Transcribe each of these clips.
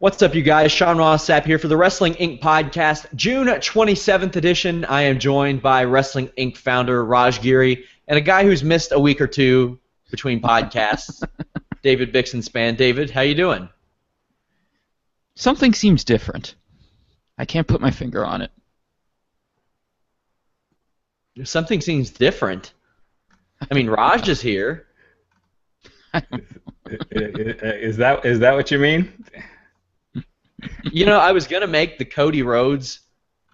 What's up, you guys? Ross Sapp here for the Wrestling Inc. podcast, June 27th edition. I am joined by Wrestling Inc. founder Raj Giri and a guy who's missed a week or two between podcasts, David Bixenspan. David, how you doing? Something seems different. I can't put my finger on it. Something seems different. I mean, Raj is here. Is that what you mean? You know, I was going to make the Cody Rhodes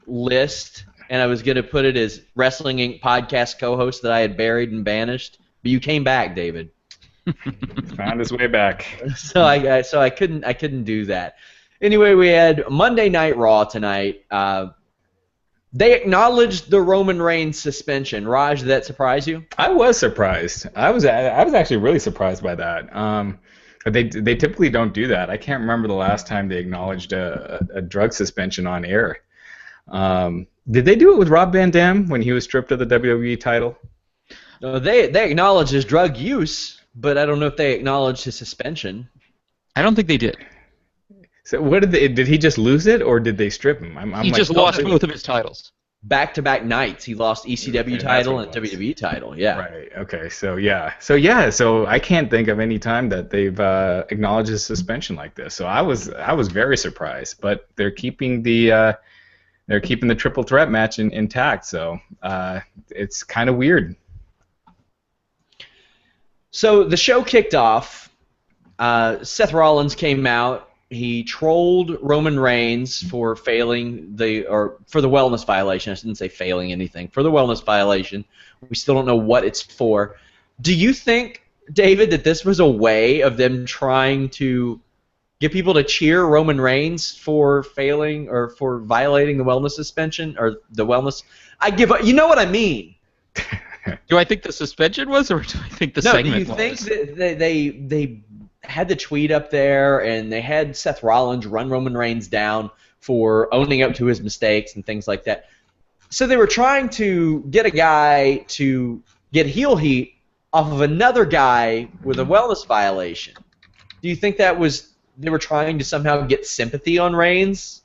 list, and I was going to put it as Wrestling Inc. podcast co-host that I had buried and banished, but you came back, David. Found his way back. So I couldn't do that. Anyway, we had Monday Night Raw tonight. They acknowledged the Roman Reigns suspension. Raj, did that surprise you? I was surprised. I was actually really surprised by that. They typically don't do that. I can't remember the last time they acknowledged a drug suspension on air. Did they do it with Rob Van Dam when he was stripped of the WWE title? No, they acknowledged his drug use, but I don't know if they acknowledged his suspension. I don't think they did. So what did he just lose it, or did they strip him? He just lost both of his titles. Back-to-back nights, he lost ECW title and WWE title. Yeah. Right. Okay. So I can't think of any time that they've acknowledged a suspension like this. So I was very surprised. But they're keeping the triple threat match intact. So it's kind of weird. So the show kicked off. Seth Rollins came out. He trolled Roman Reigns for failing for the wellness violation. I didn't say failing anything. For the wellness violation. We still don't know what it's for. Do you think, David, that this was a way of them trying to get people to cheer Roman Reigns for failing or for violating the wellness suspension or the wellness? I give up. You know what I mean. Do I think the suspension was, or do I think the segment was? No, do you think that they had the tweet up there, and they had Seth Rollins run Roman Reigns down for owning up to his mistakes and things like that. So they were trying to get a guy to get heel heat off of another guy with a wellness violation. Do you think they were trying to somehow get sympathy on Reigns?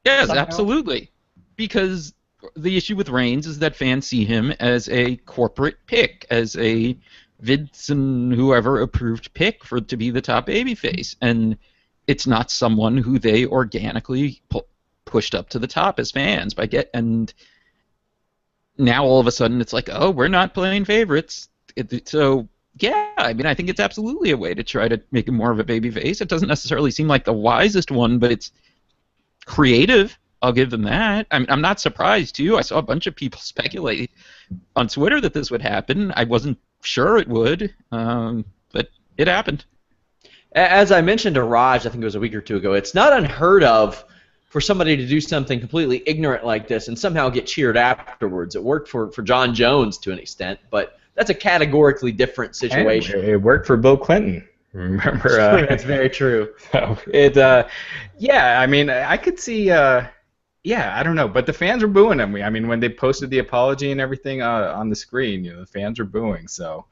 Yes, somehow? Absolutely. Because the issue with Reigns is that fans see him as a corporate pick, as a Vince and whoever approved pick to be the top babyface, and it's not someone who they organically pushed up to the top as fans and now all of a sudden it's like, oh, we're not playing favorites. So yeah, I mean, I think it's absolutely a way to try to make him more of a babyface. It doesn't necessarily seem like the wisest one, but it's creative. I'll give them that. I'm not surprised too. I saw a bunch of people speculate on Twitter that this would happen. I wasn't sure it would, but it happened. As I mentioned to Raj, I think it was a week or two ago, it's not unheard of for somebody to do something completely ignorant like this and somehow get cheered afterwards. It worked for John Jones to an extent, but that's a categorically different situation. And it worked for Bill Clinton. Remember? That's very true. So yeah, I mean, I could see. Yeah, I don't know, but the fans were booing him. I mean, when they posted the apology and everything on the screen, the fans were booing. So,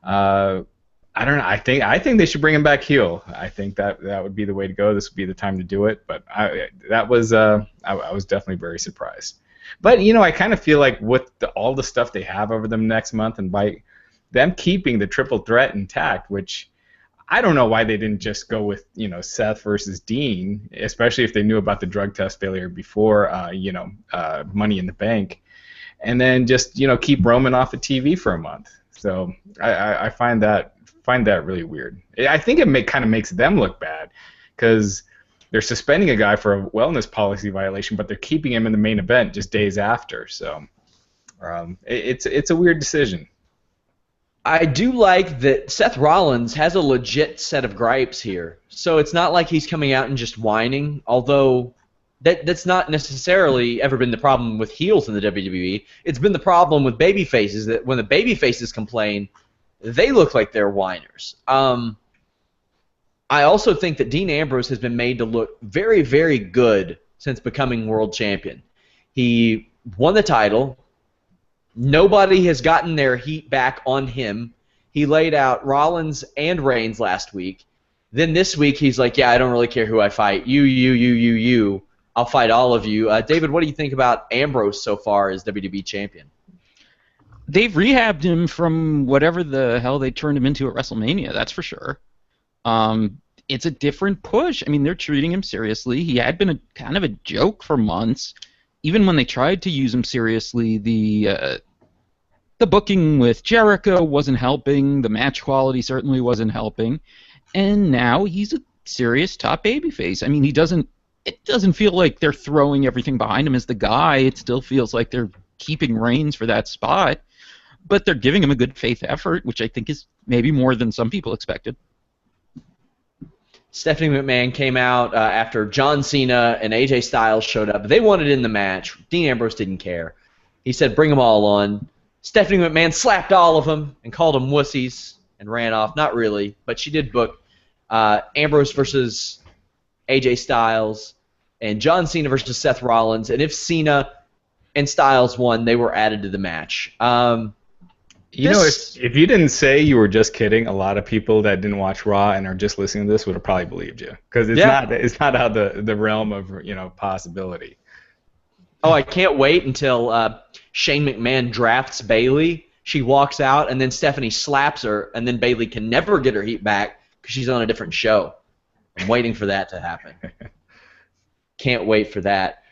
I don't know. I think they should bring him back heel. I think that would be the way to go. This would be the time to do it. But I was definitely very surprised. But I kind of feel like with all the stuff they have over them next month, and by them keeping the triple threat intact, which I don't know why they didn't just go with Seth versus Dean, especially if they knew about the drug test failure before Money in the Bank, and then just keep Roman off the TV for a month. So I find that really weird. I think it kind of makes them look bad because they're suspending a guy for a wellness policy violation, but they're keeping him in the main event just days after. So it's a weird decision. I do like that Seth Rollins has a legit set of gripes here. So it's not like he's coming out and just whining, although that's not necessarily ever been the problem with heels in the WWE. It's been the problem with babyfaces, that when the babyfaces complain, they look like they're whiners. I also think that Dean Ambrose has been made to look very, very good since becoming world champion. He won the title. Nobody has gotten their heat back on him. He laid out Rollins and Reigns last week. Then this week he's like, yeah, I don't really care who I fight. You. I'll fight all of you. David, what do you think about Ambrose so far as WWE champion? They've rehabbed him from whatever the hell they turned him into at WrestleMania, that's for sure. It's a different push. I mean, they're treating him seriously. He had been kind of a joke for months. Even when they tried to use him seriously, the booking with Jericho wasn't helping. The match quality certainly wasn't helping. And now he's a serious top babyface. I mean, it doesn't feel like they're throwing everything behind him as the guy. It still feels like they're keeping Reigns for that spot. But they're giving him a good faith effort, which I think is maybe more than some people expected. Stephanie McMahon came out after John Cena and AJ Styles showed up. They wanted in the match. Dean Ambrose didn't care. He said, bring them all on. Stephanie McMahon slapped all of them and called them wussies and ran off. Not really, but she did book Ambrose versus AJ Styles and John Cena versus Seth Rollins. And if Cena and Styles won, they were added to the match. If you didn't say you were just kidding, a lot of people that didn't watch Raw and are just listening to this would have probably believed you, because it's not out of the realm of possibility. Oh, I can't wait until Shane McMahon drafts Bayley. She walks out, and then Stephanie slaps her, and then Bayley can never get her heat back because she's on a different show. I'm waiting for that to happen. Can't wait for that.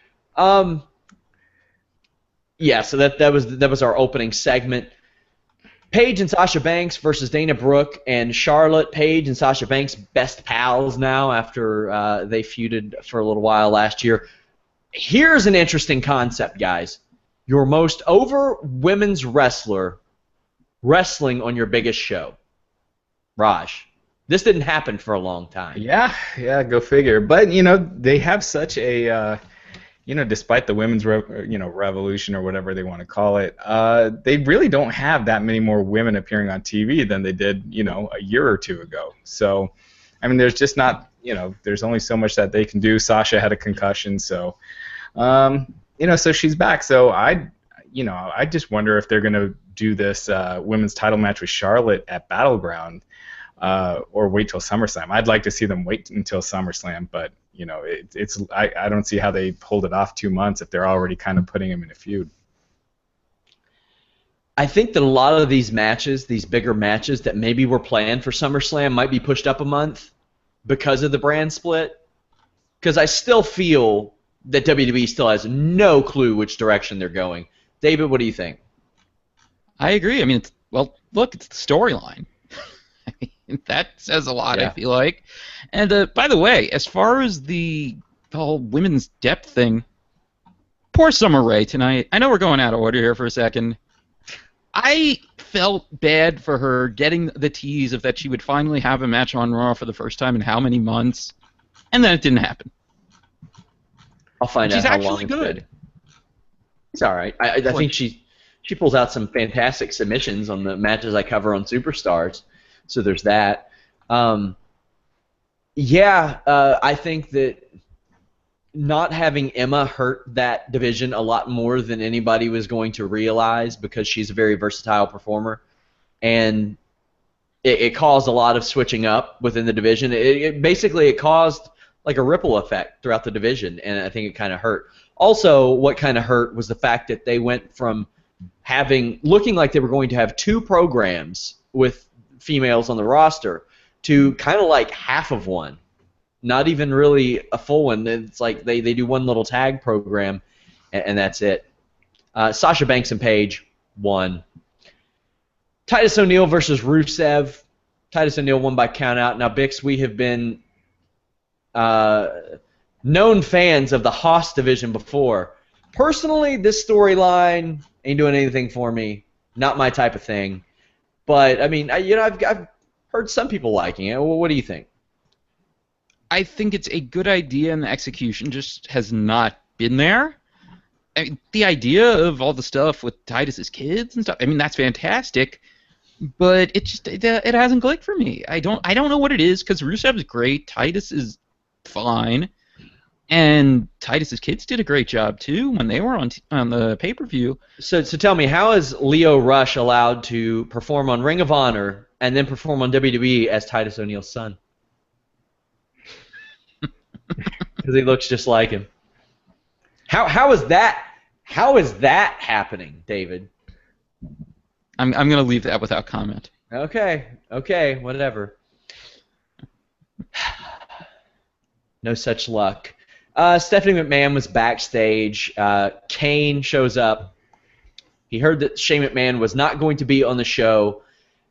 Yeah, so that was our opening segment. Paige and Sasha Banks versus Dana Brooke and Charlotte. Paige and Sasha Banks best pals now after they feuded for a little while last year. Here's an interesting concept, guys. Your most over women's wrestler wrestling on your biggest show. Raj. This didn't happen for a long time. Yeah, go figure. But, they have such a... despite the women's revolution or whatever they want to call it, they really don't have that many more women appearing on TV than they did, a year or two ago. So, I mean, there's just not, there's only so much that they can do. Sasha had a concussion, so, so she's back. So I just wonder if they're going to do this women's title match with Charlotte at Battleground or wait till SummerSlam. I'd like to see them wait until SummerSlam, but I don't see how they pulled it off 2 months if they're already kind of putting him in a feud. I think that a lot of these matches, these bigger matches that maybe were planned for SummerSlam, might be pushed up a month because of the brand split. Because I still feel that WWE still has no clue which direction they're going. David, what do you think? I agree. I mean, it's the storyline. That says a lot, yeah. I feel like. And by the way, as far as the whole women's depth thing, poor Summer Rae tonight. I know we're going out of order here for a second. I felt bad for her getting the tease of that she would finally have a match on Raw for the first time in how many months, and then it didn't happen. I'll find out how long it's good. It's all right. I think she pulls out some fantastic submissions on the matches I cover on Superstars. So there's that. I think that not having Emma hurt that division a lot more than anybody was going to realize, because she's a very versatile performer, and it caused a lot of switching up within the division. It caused like a ripple effect throughout the division, and I think it kind of hurt. Also, what kind of hurt was the fact that they went from looking like they were going to have 2 programs with females on the roster to kind of like half of one, not even really a full one. It's like they do one little tag program, and that's it. Sasha Banks and Paige won. Titus O'Neil versus Rusev. Titus O'Neil won by countout. Now, Bix, we have been known fans of the Haas division before. Personally, this storyline ain't doing anything for me. Not my type of thing. But I mean, I've heard some people liking it. Well, what do you think? I think it's a good idea, and the execution just has not been there. I mean, the idea of all the stuff with Titus's kids and stuff, I mean, that's fantastic. But it hasn't clicked for me. I don't know what it is, because Rusev is great, Titus is fine, and Titus's kids did a great job too when they were on the pay-per-view. So tell me, how is Leo Rush allowed to perform on Ring of Honor and then perform on WWE as Titus O'Neil's son? because he looks just like him. How is that? How is that happening, David? I'm going to leave that without comment. Okay, whatever. No such luck. Stephanie McMahon was backstage. Cain shows up. He heard that Shane McMahon was not going to be on the show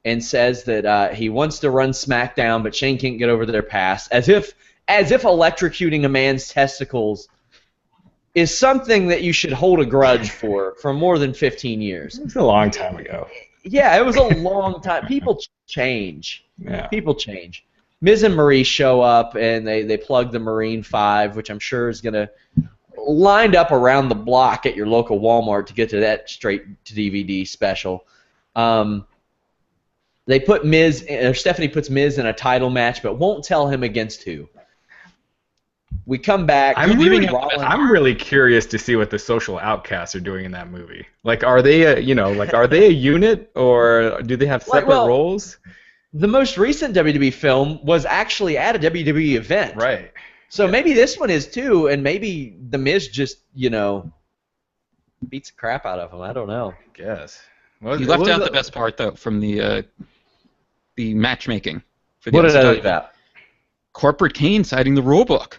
and says that he wants to run SmackDown, but Shane can't get over their past. As if electrocuting a man's testicles is something that you should hold a grudge for more than 15 years. It's a long time ago. Yeah, it was a long time. People change. Yeah. People change. Miz and Maurice show up, and they plug the Marine 5, which I'm sure is going to lined up around the block at your local Walmart to get to that straight-to-DVD special. They put Stephanie puts Miz in a title match, but won't tell him against who. We come back. I'm really curious to see what the social outcasts are doing in that movie. Like, are they a unit, or do they have separate roles? The most recent WWE film was actually at a WWE event. Right. So maybe this one is too, and maybe The Miz just, beats the crap out of him. I don't know. I guess. You left out the best part, though, from the matchmaking. What did I leave out? Corporate Cain citing the rulebook.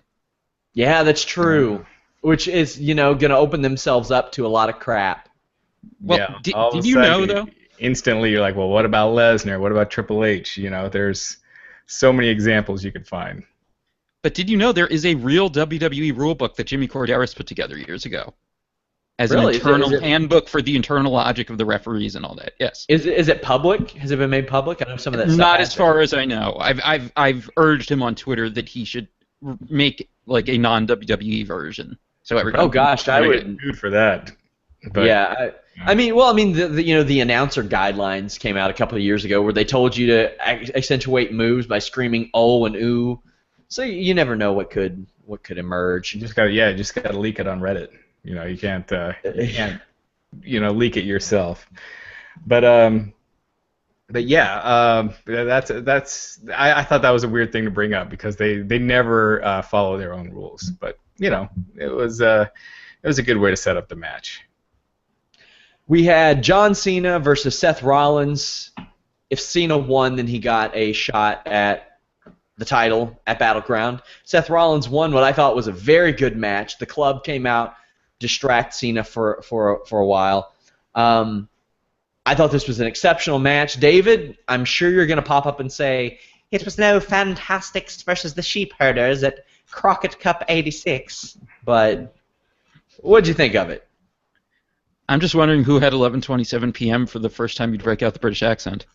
Yeah, that's true. Which is, going to open themselves up to a lot of crap. Well, yeah, did you know, though? Instantly, you're like, well, what about Lesnar? What about Triple H? There's so many examples you could find. But did you know there is a real WWE rulebook that Jimmy Corderas put together years ago? As an internal handbook for the internal logic of the referees and all that, yes. Is it public? Has it been made public? I know some of that stuff. Not as far as I know. I've urged him on Twitter that he should make like a non-WWE version. So everybody. Oh gosh, I would good for that. But, yeah, the announcer guidelines came out a couple of years ago where they told you to accentuate moves by screaming "oh" and "ooh." So you never know what could emerge. You just got to leak it on Reddit. You can't leak it yourself. But yeah, I thought that was a weird thing to bring up because they never follow their own rules. But it was a good way to set up the match. We had John Cena versus Seth Rollins. If Cena won, then he got a shot at the title at Battleground. Seth Rollins won what I thought was a very good match. The club came out, distract Cena for a while. I thought this was an exceptional match. David, I'm sure you're going to pop up and say, it was no Fantastics versus the Sheep Herders at Crockett Cup 86. But what'd you think of it? I'm just wondering who had 11:27 p.m. for the first time you'd break out the British accent.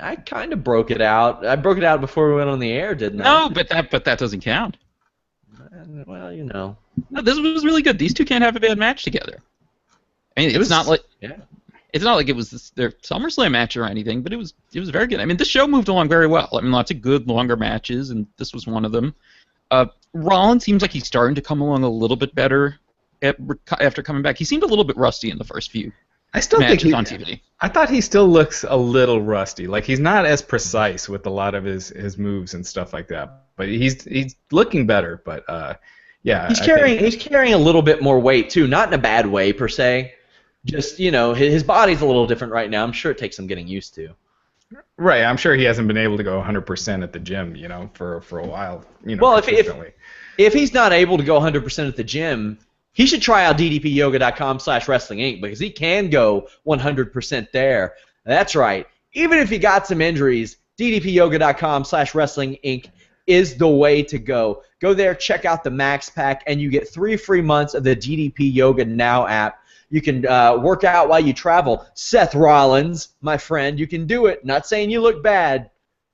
I kind of broke it out. I broke it out before we went on the air, didn't I? No, but that doesn't count. Well, No, this was really good. These two can't have a bad match together. I mean, it's not like it was their SummerSlam match or anything, but it was very good. I mean, this show moved along very well. I mean, lots of good longer matches, and this was one of them. Rollins seems like he's starting to come along a little bit better after coming back. He seemed a little bit rusty in the first few matches on TV. I thought he still looks a little rusty. Like he's not as precise with a lot of his moves and stuff like that. But he's looking better. But yeah, he's carrying a little bit more weight too. Not in a bad way per se. Just his body's a little different right now. I'm sure it takes some getting used to. Right. I'm sure he hasn't been able to go 100% at the gym, for a while. Well, if he's not able to go 100% at the gym, he should try out ddpyoga.com/wrestling inc because he can go 100% there. That's right. Even if he got some injuries, ddpyoga.com/wrestling inc is the way to go. Go there, check out the Max Pack, and you get 3 free months of the DDP Yoga Now app. You can work out while you travel. Seth Rollins, my friend, you can do it. Not saying you look bad,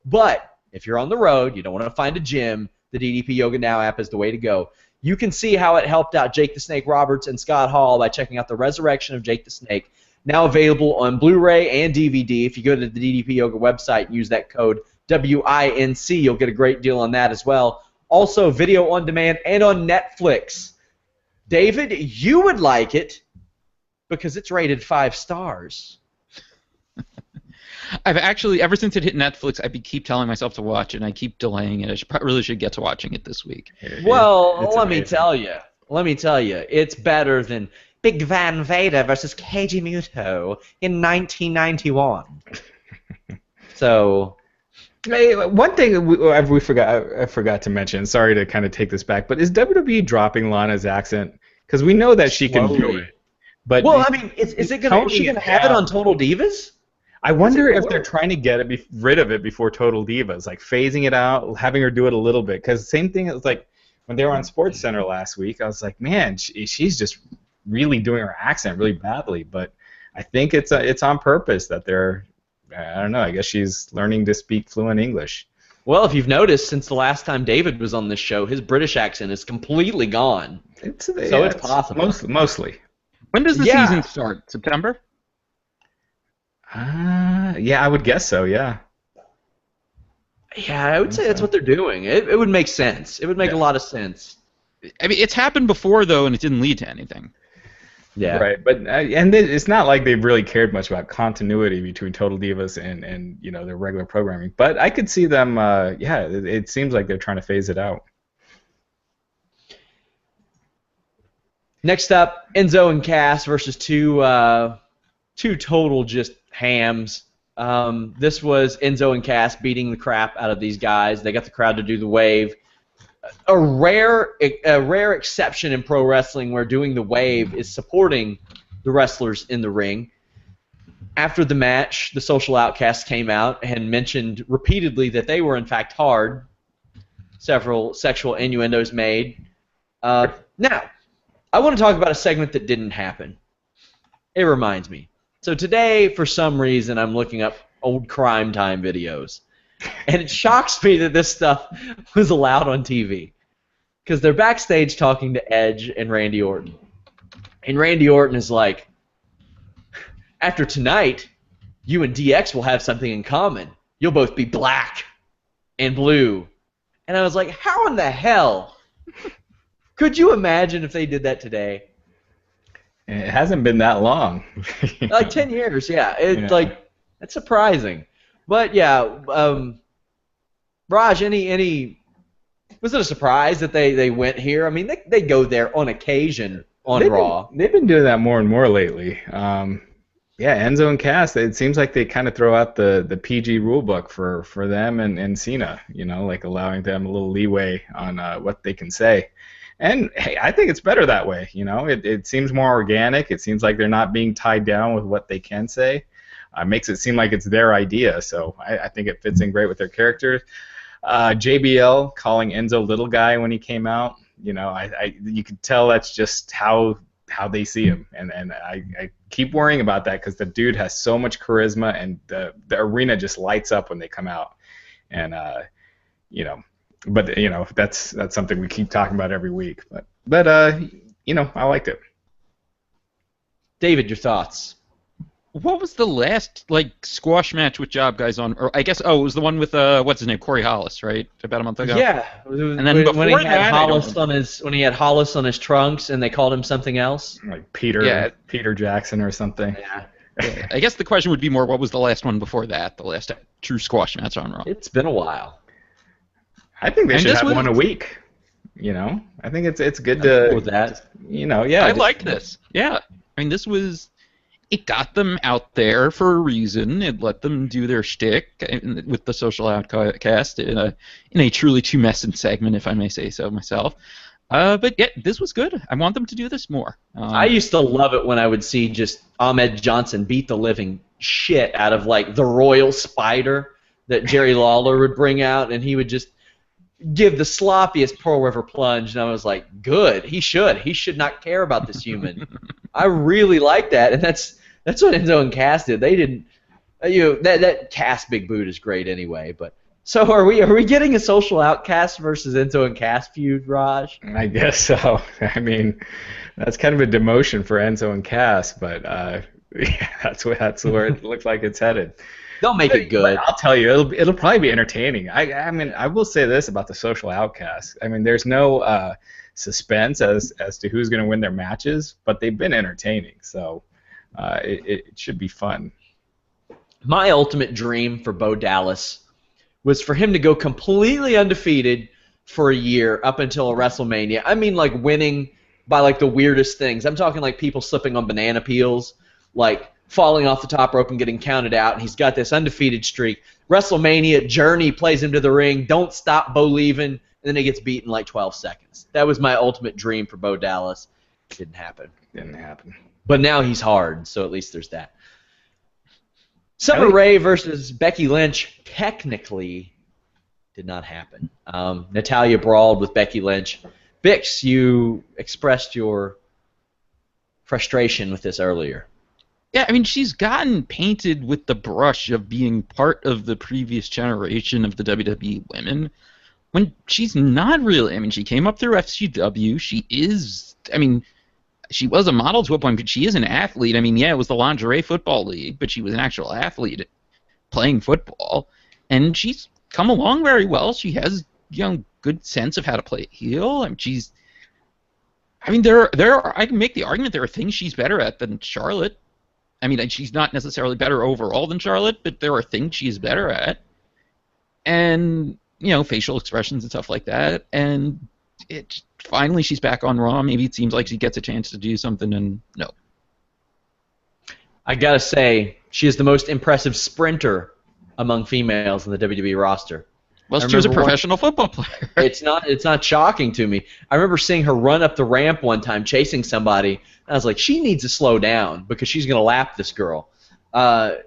but if you're on the road, you don't want to find a gym, the DDP Yoga Now app is the way to go. You can see how it helped out Jake the Snake Roberts and Scott Hall by checking out The Resurrection of Jake the Snake, now available on Blu-ray and DVD. If you go to the DDP Yoga website and use that code WINC, you'll get a great deal on that as well. Also, video on demand and on Netflix. David, you would like it because it's rated 5 stars. I've actually, ever since it hit Netflix, keep telling myself to watch it, and I keep delaying it. Really should get to watching it this week. Well, It's let me amazing. tell you. Let me tell you. It's better than Big Van Vader versus Keiji Muto in 1991. So, Hey, one thing I forgot to mention. Sorry to kind of take this back, but is WWE dropping Lana's accent? Because we know that she can do slowly. it, but Well, I mean, is she toning gonna it have it down. on Total Divas? I How's it wonder gonna if they're work? trying to get rid of it before Total Divas, like phasing it out, having her do it a little bit. Because same thing as like when they were on Sports Center last week, I was like, man, she's just really doing her accent really badly. But I think it's on purpose that they're, I don't know. I guess she's learning to speak fluent English. Well, if you've noticed, since the last time David was on this show, his British accent is completely gone. It's It's possible. Mostly. When does the Yeah. season start? September? Yeah, I would guess so. Yeah. Yeah, I would say that's what they're doing. It would make sense. It would make a lot of sense. I mean, it's happened before, though, and it didn't lead to anything. Yeah. Right, but it's not like they've really cared much about continuity between Total Divas and their regular programming. But I could see them. It seems like they're trying to phase it out. Next up, Enzo and Cass versus two total just hams. This was Enzo and Cass beating the crap out of these guys. They got the crowd to do the wave. A rare exception in pro wrestling where doing the wave is supporting the wrestlers in the ring. After the match, the Social Outcasts came out and mentioned repeatedly that they were in fact hard. Several sexual innuendos made. Now, I want to talk about a segment that didn't happen. It reminds me. So today, for some reason, I'm looking up old Crime Time videos. And it shocks me that this stuff was allowed on TV. Because they're backstage talking to Edge and Randy Orton. And Randy Orton is like, after tonight, you and DX will have something in common. You'll both be black and blue. And I was like, how in the hell could you imagine if they did that today? It hasn't been that long. Like 10 years, yeah. Yeah. That's surprising. But yeah, Raj, any was it a surprise that they went here? I mean, they go there on occasion on Raw. They've been doing that more and more lately. Enzo and Cass. It seems like they kind of throw out the PG rule book for them and Cena. Like allowing them a little leeway on what they can say. And hey, I think it's better that way. It seems more organic. It seems like they're not being tied down with what they can say. Makes it seem like it's their idea. So I think it fits in great with their characters. JBL calling Enzo little guy when he came out. You could tell that's just how they see him. And I keep worrying about that because the dude has so much charisma and the arena just lights up when they come out. And But that's something we keep talking about every week. But I liked it. David, your thoughts? What was the last squash match with job guys on? Or I guess it was the one with what's his name, Corey Hollis, right? About a month ago. Yeah, And then when he before had that, Hollis on his trunks and they called him something else. Like Peter Jackson or something. Yeah. I guess the question would be more, what was the last one before that? The last true squash match on Raw. It's been a while. I think they And should this have was- one a week. I think it's good I'm to cool with that. I like this. Yeah. I mean, it got them out there for a reason. It let them do their shtick with the Social Outcast in a truly tumescent segment, if I may say so myself. But yeah, this was good. I want them to do this more. I used to love it when I would see just Ahmed Johnson beat the living shit out of the Royal Spider that Jerry Lawler would bring out, and he would just give the sloppiest Pearl River plunge, and I was like, good. He should not care about this human. I really like that, and that's what Enzo and Cass did. They didn't, that Cass big boot is great anyway. But so are we getting a Social Outcast versus Enzo and Cass feud, Raj? I guess so. I mean, that's kind of a demotion for Enzo and Cass, but that's where it looks like it's headed. They'll make it good. But I'll tell you, it'll probably be entertaining. I mean, I will say this about the Social Outcasts. I mean, there's no suspense as to who's going to win their matches, but they've been entertaining. So it should be fun. My ultimate dream for Bo Dallas was for him to go completely undefeated for a year up until a WrestleMania. I mean, like winning by like the weirdest things. I'm talking like people slipping on banana peels, like falling off the top rope and getting counted out, and he's got this undefeated streak. WrestleMania, Journey plays him to the ring, don't stop Bo leaving, and then he gets beaten in like 12 seconds. That was my ultimate dream for Bo Dallas. Didn't happen. Didn't happen. But now he's hard, so at least there's that. Summer Rae versus Becky Lynch technically did not happen. Natalya brawled with Becky Lynch. Bix, you expressed your frustration with this earlier. Yeah, I mean, she's gotten painted with the brush of being part of the previous generation of the WWE women, when she's not really. I mean, she came up through FCW. She is, I mean, she was a model to a point, but she is an athlete. I mean, yeah, it was the lingerie football league, but she was an actual athlete playing football, and she's come along very well. She has, good sense of how to play a heel. I mean, I can make the argument there are things she's better at than Charlotte. I mean, she's not necessarily better overall than Charlotte, but there are things she's better at. And, facial expressions and stuff like that. And finally she's back on Raw. Maybe it seems like she gets a chance to do something, and no. I gotta say, she is the most impressive sprinter among females in the WWE roster. Well, she was a professional football player. It's not shocking to me. I remember seeing her run up the ramp one time chasing somebody, and I was like, she needs to slow down because she's going to lap this girl.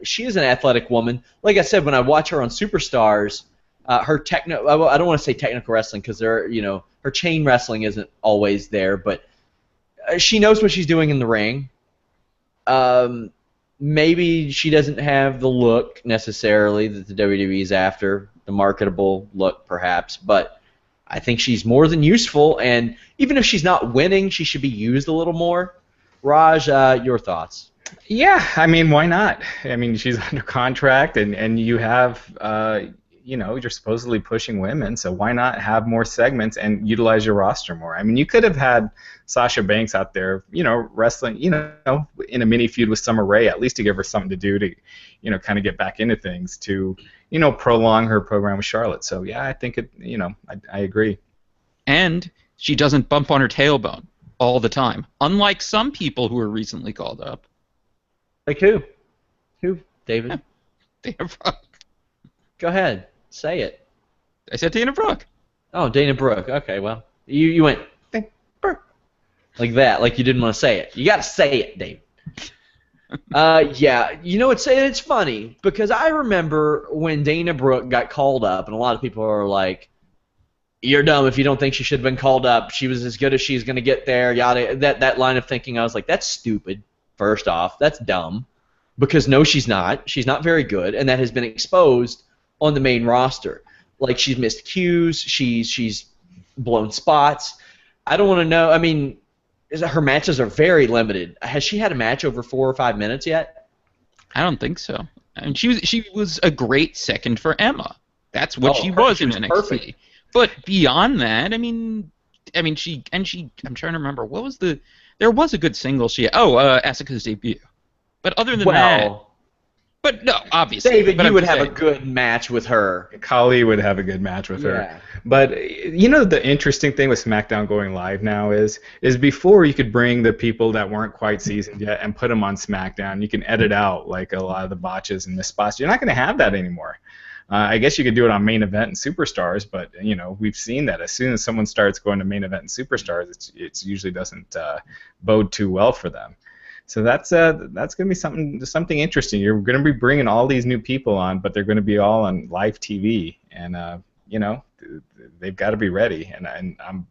She is an athletic woman. Like I said, when I watch her on Superstars, her I don't want to say technical wrestling because her chain wrestling isn't always there, but she knows what she's doing in the ring. Maybe she doesn't have the look necessarily that the WWE is after, the marketable look perhaps, but I think she's more than useful, and even if she's not winning, she should be used a little more. Raj, your thoughts? Yeah, I mean, why not? I mean, she's under contract, and you have, you're supposedly pushing women, so why not have more segments and utilize your roster more? I mean, you could have had Sasha Banks out there, wrestling, in a mini feud with Summer Rae, at least to give her something to do to, kind of get back into things to, prolong her program with Charlotte. So, yeah, I think I agree. And she doesn't bump on her tailbone all the time, unlike some people who were recently called up. Like who? Who, David? Dana Brooke. Go ahead. Say it. I said Dana Brooke. Oh, Dana Brooke. Okay, well, you went Brooke like that, like you didn't want to say it. You got to say it, David. Yeah, it's funny because I remember when Dana Brooke got called up, and a lot of people are like, "You're dumb if you don't think she should have been called up. She was as good as she's going to get there." Yada. That line of thinking, I was like, "That's stupid." First off, that's dumb because no, she's not. She's not very good, and that has been exposed on the main roster. Like, she's missed cues, she's blown spots. I don't want to know. I mean, her matches are very limited. Has she had a match over 4 or 5 minutes yet? I don't think so. I mean, she was a great second for Emma. That's what she was in NXT. Perfect. But beyond that, I mean, she. I'm trying to remember there was a good single Asuka's debut. But other than that. But no, obviously. David, you would have a good match with her. Kali would have a good match with her. But the interesting thing with SmackDown going live now is before you could bring the people that weren't quite seasoned yet and put them on SmackDown. You can edit out like a lot of the botches and missed spots. You're not going to have that anymore. I guess you could do it on Main Event and Superstars, but we've seen that as soon as someone starts going to Main Event and Superstars, it usually doesn't bode too well for them. So that's going to be something interesting. You're going to be bringing all these new people on, but they're going to be all on live TV, and they've got to be ready. And I'm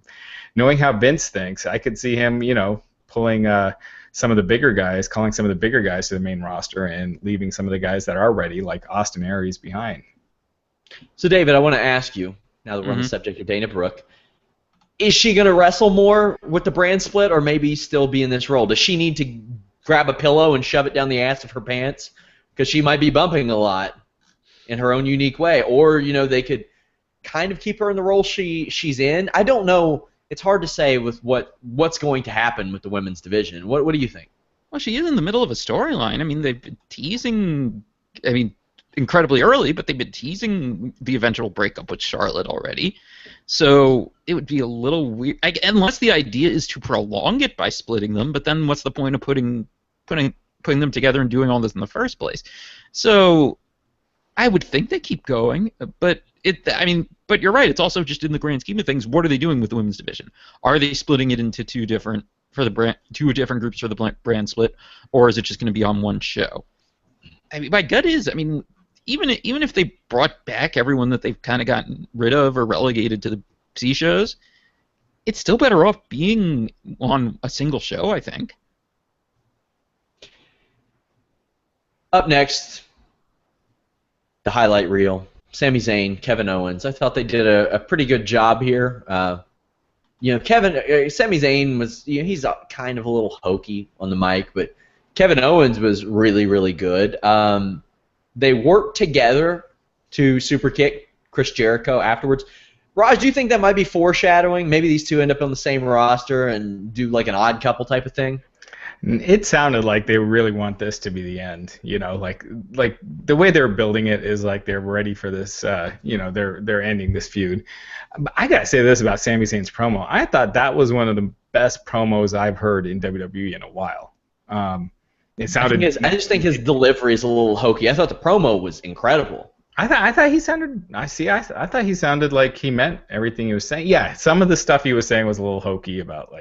knowing how Vince thinks, I could see him, pulling some of the bigger guys, calling some of the bigger guys to the main roster, and leaving some of the guys that are ready, like Austin Aries, behind. So, David, I want to ask you, now that we're on the subject of Dana Brooke, is she going to wrestle more with the brand split, or maybe still be in this role? Does she need to grab a pillow and shove it down the ass of her pants? Because she might be bumping a lot in her own unique way. Or, they could kind of keep her in the role she's in. I don't know. It's hard to say with what's going to happen with the women's division. What do you think? Well, she is in the middle of a storyline. I mean, they've been teasing I mean, incredibly early, but they've been teasing the eventual breakup with Charlotte already. So it would be a little weird, unless the idea is to prolong it by splitting them. But then what's the point of putting them together and doing all this in the first place? So I would think they keep going, but but you're right. It's also just in the grand scheme of things. What are they doing with the women's division? Are they splitting it into two different groups for the brand split, or is it just going to be on one show? I mean, my gut is, even if they brought back everyone that they've kind of gotten rid of or relegated to the C shows, it's still better off being on a single show, I think. Up next, the highlight reel. Sami Zayn, Kevin Owens. I thought they did a pretty good job here. Sami Zayn was, he's kind of a little hokey on the mic, but Kevin Owens was really, really good. They worked together to super kick Chris Jericho afterwards. Raj, do you think that might be foreshadowing? Maybe these two end up on the same roster and do like an odd couple type of thing? It sounded like they really want this to be the end. Like the way they're building it is like they're ready for this. They're ending this feud. But I gotta say this about Sami Zayn's promo. I thought that was one of the best promos I've heard in WWE in a while. It sounded. I just think his delivery is a little hokey. I thought the promo was incredible. I thought he sounded. I thought he sounded like he meant everything he was saying. Yeah, some of the stuff he was saying was a little hokey about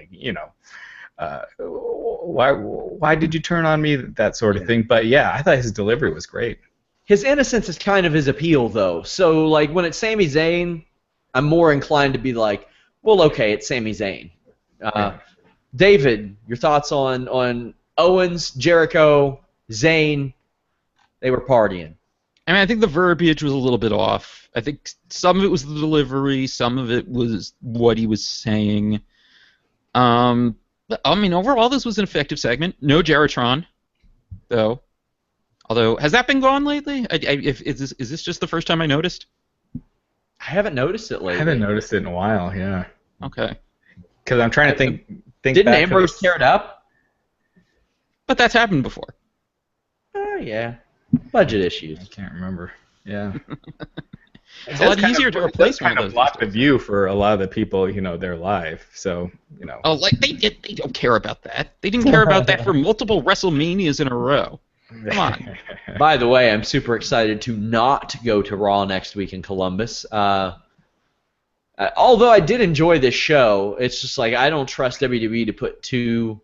why did you turn on me? That sort of thing. But yeah, I thought his delivery was great. His innocence is kind of his appeal, though. So like when it's Sami Zayn, I'm more inclined to be like, well, okay, it's Sami Zayn. David, your thoughts on Owens, Jericho, Zayn? They were partying. I think the verbiage was a little bit off. I think some of it was the delivery, some of it was what he was saying. Overall, this was an effective segment. No Jeritron, though. Although, has that been gone lately? Is this just the first time I noticed? I haven't noticed it lately. I haven't noticed it in a while, yeah. Okay. Because I'm trying to think Didn't Ambrose tear it up? But that's happened before. Oh, yeah. Budget issues. I can't remember. Yeah. It's a lot easier to replace one of those. Block the view for a lot of the people, they're live. So, Oh, they don't care about that. They didn't care about that for multiple WrestleManias in a row. Come on. By the way, I'm super excited to not go to Raw next week in Columbus. Although I did enjoy this show, it's just like I don't trust WWE to put two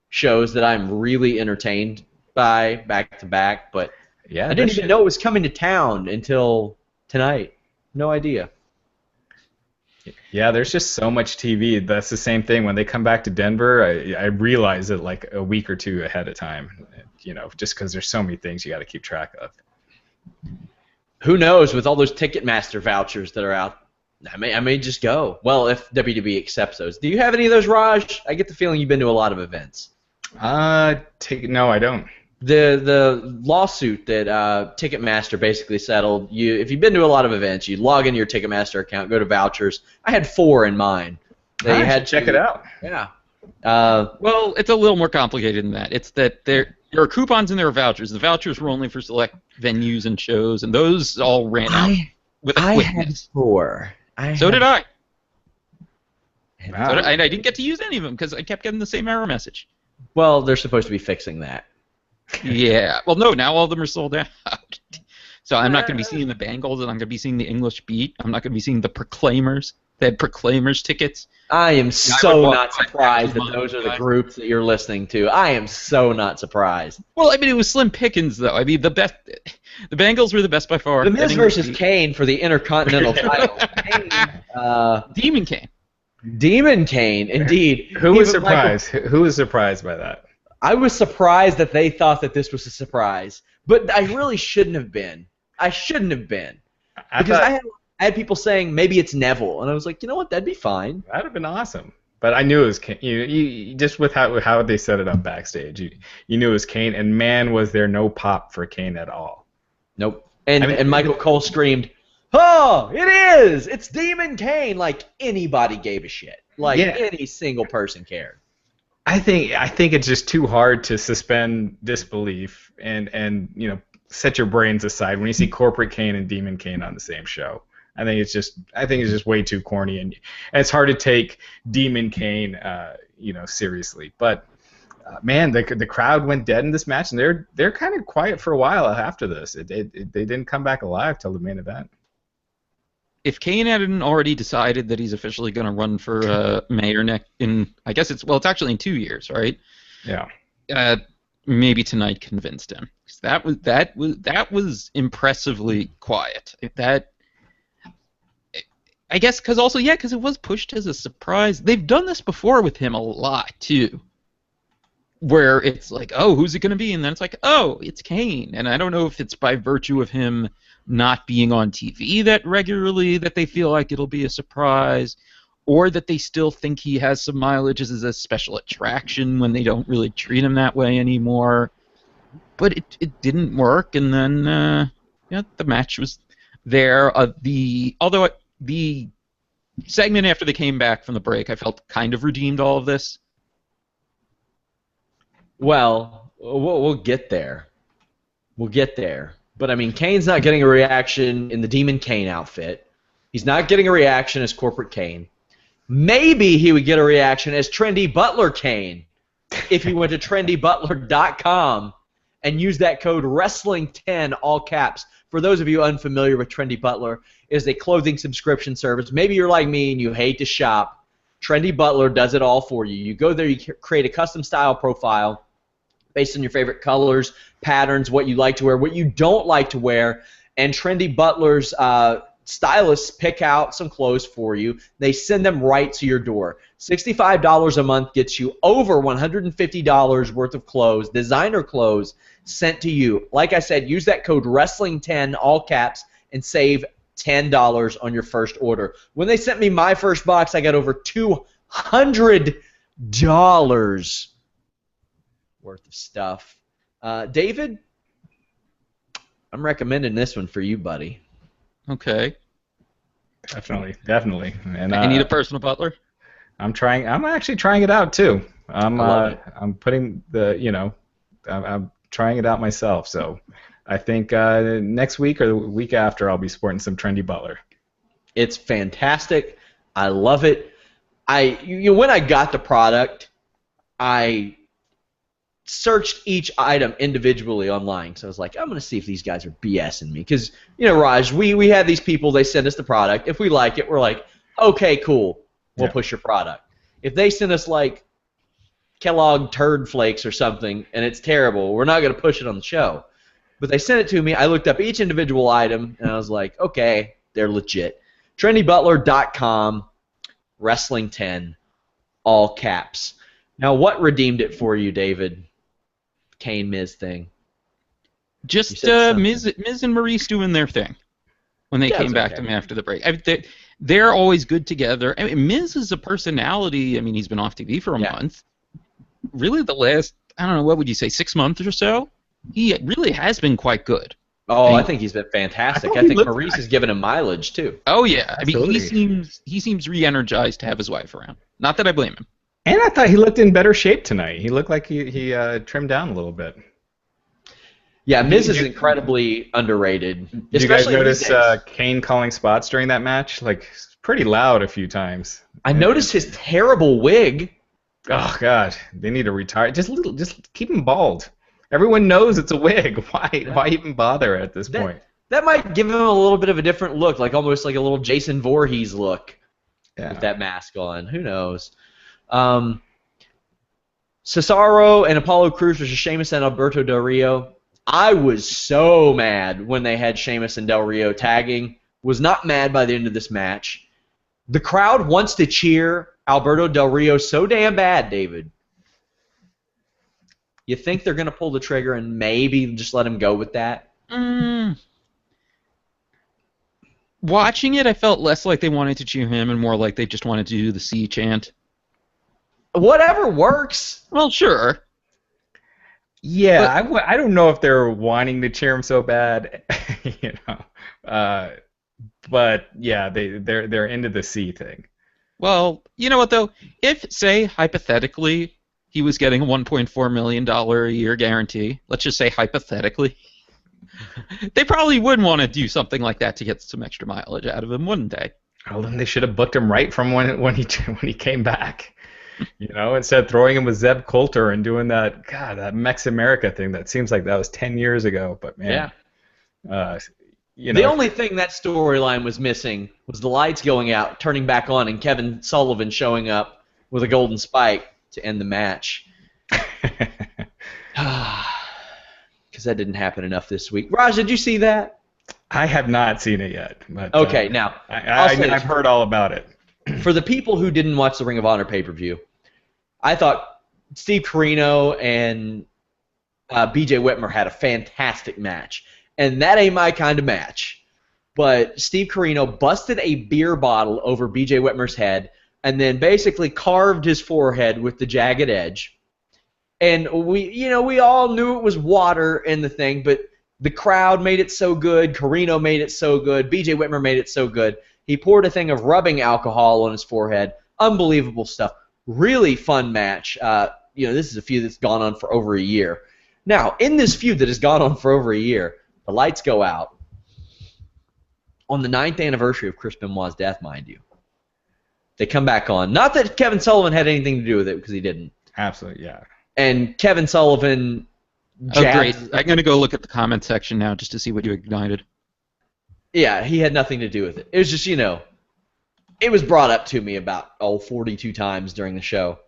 shows that I'm really entertained by back to back. But yeah, I didn't even know it was coming to town until tonight. No idea. Yeah, there's just so much TV. That's the same thing. When they come back to Denver, I realize it like a week or two ahead of time, just because there's so many things you got to keep track of. Who knows, with all those Ticketmaster vouchers that are out, I may just go. Well, if WWE accepts those. Do you have any of those, Raj? I get the feeling you've been to a lot of events. No, I don't. The lawsuit that Ticketmaster basically settled, if you've been to a lot of events, you log into your Ticketmaster account, go to vouchers. I had 4 in mine. They had check it out. Yeah. Well, it's a little more complicated than that. It's that there are coupons and there are vouchers. The vouchers were only for select venues and shows, and those all ran out with a quickness. I had 4. So did I. Wow. And I didn't get to use any of them because I kept getting the same error message. Well, they're supposed to be fixing that. Yeah. Well, no, now all of them are sold out. So I'm not going to be seeing the Bengals, and I'm going to be seeing the English Beat. I'm not going to be seeing the Proclaimers. They had Proclaimers tickets. I am so not surprised that those are the groups that you're listening to. I am so not surprised. Well, it was slim pickings, though. The Bengals were the best by far. The Miz versus Cain for the Intercontinental title. Demon Cain. Demon Cain, indeed. Who was surprised? Who was surprised by that? I was surprised that they thought that this was a surprise, but I really shouldn't have been. I shouldn't have been. I had people saying maybe it's Neville, and I was like, you know what, that'd be fine. That'd have been awesome. But I knew it was Cain. You just with how they set it up backstage, you knew it was Cain, and man, was there no pop for Cain at all. Nope. And Michael Cole screamed, "Oh, it is! It's Demon Cain!" Like anybody gave a shit. Like any single person cared. I think it's just too hard to suspend disbelief and set your brains aside when you see Corporate Cain and Demon Cain on the same show. I think it's just way too corny, and it's hard to take Demon Cain, seriously. But man, the crowd went dead in this match, and they're kind of quiet for a while after this. They didn't come back alive till the main event. If Cain hadn't already decided that he's officially going to run for mayor it's actually in 2 years, right? Yeah. Maybe tonight convinced him. 'Cause that was impressively quiet. I guess because it was pushed as a surprise. They've done this before with him a lot too, where it's like, oh, who's it going to be? And then it's like, oh, it's Cain. And I don't know if it's by virtue of him not being on TV that regularly that they feel like it'll be a surprise, or that they still think he has some mileage as a special attraction when they don't really treat him that way anymore. But it didn't work, and then the match was there. The segment after they came back from the break, I felt kind of redeemed all of this. Well, we'll get there. We'll get there. But, I mean, Cain's not getting a reaction in the Demon Cain outfit. He's not getting a reaction as Corporate Cain. Maybe he would get a reaction as Trendy Butler Cain if he went to trendybutler.com and used that code Wrestling10, all caps. For those of you unfamiliar with Trendy Butler, it is a clothing subscription service. Maybe you're like me and you hate to shop. Trendy Butler does it all for you. You go there, you create a custom style profile based on your favorite colors, patterns, what you like to wear, what you don't like to wear, and Trendy Butler's stylists pick out some clothes for you. They send them right to your door. $65 a month gets you over $150 worth of clothes, designer clothes, sent to you. Like I said, use that code Wrestling10, all caps, and save $10 on your first order. When they sent me my first box, I got over $200 worth of stuff. David, I'm recommending this one for you, buddy. Okay. Definitely. And I need a personal butler. I'm actually trying it out too. I'm putting I'm trying it out myself. So I think next week or the week after I'll be sporting some Trendy Butler. It's fantastic. I love it. When I got the product, I searched each item individually online. So I was like, I'm going to see if these guys are BSing me. Because, Raj, we have these people, they send us the product. If we like it, we're like, okay, cool. We'll push your product. If they send us, like, Kellogg Turd Flakes or something, and it's terrible, we're not going to push it on the show. But they sent it to me. I looked up each individual item, and I was like, okay, they're legit. TrendyButler.com, Wrestling10, all caps. Now, what redeemed it for you, David? Cain Miz thing. Just Miz and Maurice doing their thing when they came back to him after the break. They're always good together. I mean, Miz is a personality. I mean, he's been off TV for a month. Really, the last, I don't know, what would you say, 6 months or so? He really has been quite good. Oh, I think he's been fantastic. I think Maurice has given him mileage, too. Oh, yeah. I mean, he seems re-energized to have his wife around. Not that I blame him. And I thought he looked in better shape tonight. He looked like he trimmed down a little bit. Yeah, Miz is incredibly underrated. Did you guys notice Cain calling spots during that match? Like, pretty loud a few times. I noticed his terrible wig. Oh God, they need to retire. Just keep him bald. Everyone knows it's a wig. Why even bother at this point? That might give him a little bit of a different look, like almost like a little Jason Voorhees look with that mask on. Who knows? Cesaro and Apollo Crews versus Sheamus and Alberto Del Rio. I was so mad when they had Sheamus and Del Rio tagging. Was not mad by the end of this match. The crowd wants to cheer Alberto Del Rio so damn bad, David. You think they're going to pull the trigger and maybe just let him go with that? Watching it, I felt less like they wanted to cheer him and more like they just wanted to do the C chant. Whatever works. Well, sure. Yeah, I don't know if they're wanting to cheer him so bad, but yeah, they're into the C thing. Well, you know what though? If, say, hypothetically, he was getting a $1.4 million a year guarantee, let's just say hypothetically, They probably would want to do something like that to get some extra mileage out of him, wouldn't they? Well, then they should have booked him right from when he came back. Instead of throwing him with Zeb Coulter and doing that Mex America thing that seems like that was 10 years ago. But man, the only thing that storyline was missing was the lights going out, turning back on, and Kevin Sullivan showing up with a golden spike to end the match. Because that didn't happen enough this week. Raj, did you see that? I have not seen it yet. But, okay, now I've heard all about it. For the people who didn't watch the Ring of Honor pay-per-view, I thought Steve Corino and B.J. Whitmer had a fantastic match. And that ain't my kind of match. But Steve Corino busted a beer bottle over B.J. Whitmer's head and then basically carved his forehead with the jagged edge. And we all knew it was water in the thing, but the crowd made it so good. Corino made it so good. B.J. Whitmer made it so good. He poured a thing of rubbing alcohol on his forehead. Unbelievable stuff. Really fun match. This is a feud that's gone on for over a year. Now, in this feud that has gone on for over a year, the lights go out on the 9th anniversary of Chris Benoit's death, mind you. They come back on. Not that Kevin Sullivan had anything to do with it, because he didn't. Absolutely, yeah. And Kevin Sullivan great. I'm going to go look at the comment section now just to see what you ignited. Yeah, he had nothing to do with it. It was just, it was brought up to me about 42 times during the show.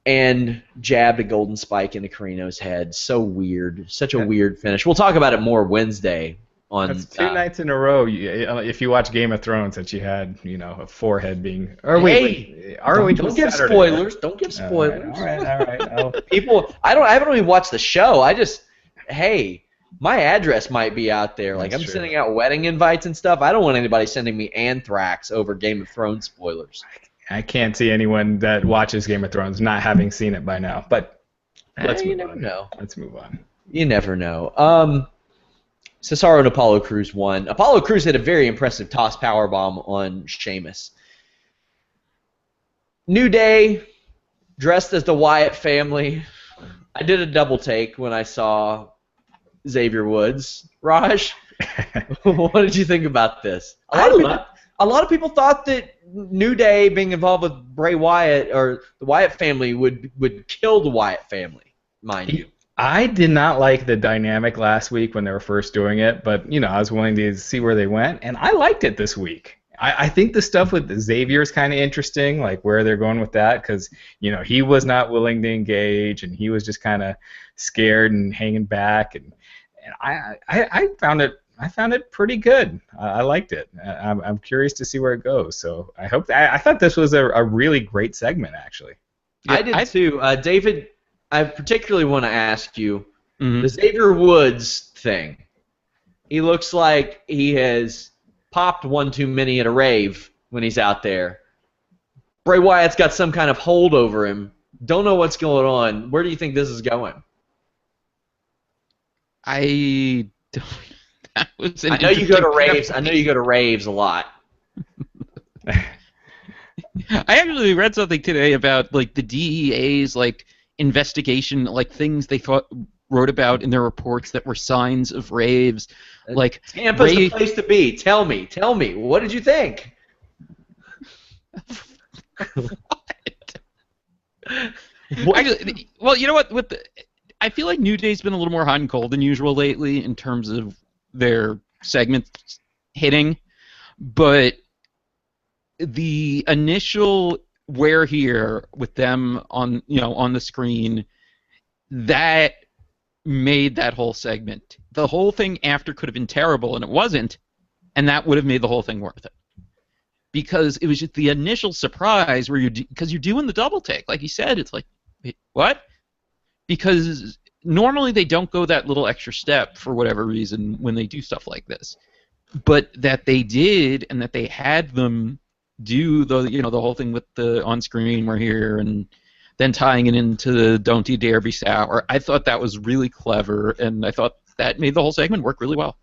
And jabbed a golden spike into Carino's head. So weird. Such a weird finish. We'll talk about it more Wednesday. That's 2 nights in a row. If you watch Game of Thrones, that you had, a forehead being. Or don't give spoilers. Don't give spoilers. All right. People, I haven't really watched the show. My address might be out there. Like, I'm sending out wedding invites and stuff. I don't want anybody sending me anthrax over Game of Thrones spoilers. I can't see anyone that watches Game of Thrones not having seen it by now. But let's move on. Let's move on. You never know. Cesaro and Apollo Crews won. Apollo Crews had a very impressive toss powerbomb on Sheamus. New Day, dressed as the Wyatt family. I did a double take when I saw Xavier Woods. Raj, what did you think about this? A lot of people thought that New Day being involved with Bray Wyatt or the Wyatt family would kill the Wyatt family, mind you. I did not like the dynamic last week when they were first doing it, but I was willing to see where they went, and I liked it this week. I think the stuff with Xavier is kind of interesting, like where they're going with that, because he was not willing to engage, and he was just kind of scared and hanging back, and I found it pretty good. I liked it. I'm curious to see where it goes. So I thought this was a really great segment, actually. Yeah, I did too, David. I particularly want to ask you, the Xavier Woods thing. He looks like he has popped one too many at a rave when he's out there. Bray Wyatt's got some kind of hold over him. Don't know what's going on. Where do you think this is going? I don't. That was I know you go to raves. I know you go to raves a lot. I actually read something today about like the DEA's investigation, things they wrote about in their reports that were signs of raves. Tampa's the place to be. Tell me. What did you think? What? Actually, well, you know what? I feel like New Day's been a little more hot and cold than usual lately in terms of their segments hitting, but the initial "we're here" with them on the screen, that made that whole segment. The whole thing after could have been terrible, and it wasn't, and that would have made the whole thing worth it. Because it was just the initial surprise where because you're doing the double take, like you said, it's like, wait, what? Because normally they don't go that little extra step for whatever reason when they do stuff like this, but that they did, and that they had them do the the whole thing with the on screen we're here, and then tying it into the don't you dare be sour. I thought that was really clever, and I thought that made the whole segment work really well.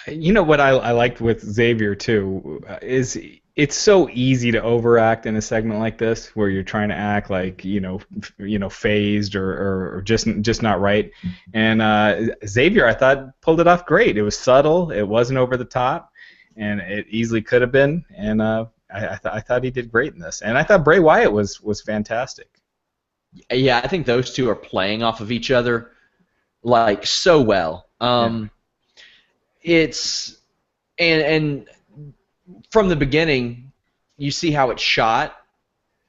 You know what I liked with Xavier too is it's so easy to overact in a segment like this, where you're trying to act like phased or just not right. And Xavier, I thought, pulled it off great. It was subtle. It wasn't over the top, and it easily could have been. And I thought he did great in this. And I thought Bray Wyatt was fantastic. Yeah, I think those two are playing off of each other like so well. It's and from the beginning, you see how it's shot,